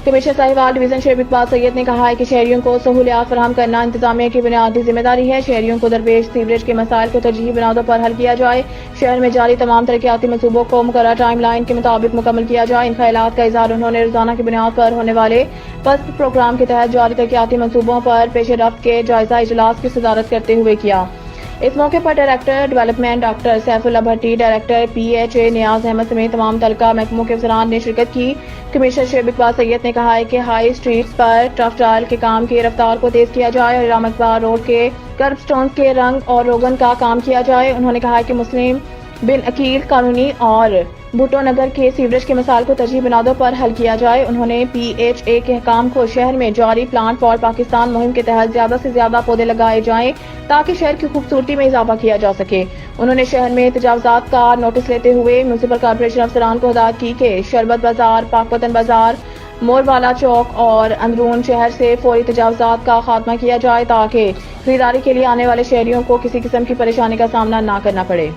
Commissioner Sahiwal division Shoaib Iqbal سید نے کہا ہے کہ شہریوں کو سہولیات فراہم کرنا انتظامیہ کی بنیادی ذمہ داری ہے. شہریوں کو درپیش سیوریج کے مسائل کو ترجیحی بنیادوں پر حل کیا جائے. شہر میں جاری تمام ترقیاتی منصوبوں کو مقررہ ٹائم لائن کے مطابق مکمل کیا جائے. ان خیالات کا اظہار انہوں نے روزانہ کی بنیاد پر ہونے والے پسپ پروگرام کے تحت جاری ترقیاتی منصوبوں پر پیش رفت کے جائزہ اجلاس کی صدارت کرتے ہوئے کیا. اس موقع پر director development doctor Saifullah Bhatti, director P H A Niaz Ahmed سمیت تمام تعلقہ محکموں کے افسران نے شرکت کی. کمشنر شعیب اقبال سید نے کہا ہے کہ ہائی اسٹریٹس پر ٹرف ٹائل کے کام کی رفتار کو تیز کیا جائے اور علامہ اقبال روڈ کے کرب سٹونز کے رنگ اور روغن کا کام کیا جائے. انہوں نے کہا کہ مسلم بن عقیل کالونی اور بھٹو نگر کے سیوریج کے مسائل کو ترجیحی بنیادوں پر حل کیا جائے. انہوں نے پی ایچ اے کے حکام کو شہر میں جاری پلانٹ فار پاکستان مہم کے تحت زیادہ سے زیادہ پودے لگائے جائیں تاکہ شہر کی خوبصورتی میں اضافہ کیا جا سکے. انہوں نے شہر میں تجاوزات کا نوٹس لیتے ہوئے میونسپل کارپوریشن افسران کو ہدایت کی کہ شربت بازار، پاک وطن بازار، مور والا چوک اور اندرون شہر سے فوری تجاوزات کا خاتمہ کیا جائے تاکہ خریداری کے لیے آنے والے شہریوں کو کسی قسم کی پریشانی کا سامنا نہ کرنا پڑے.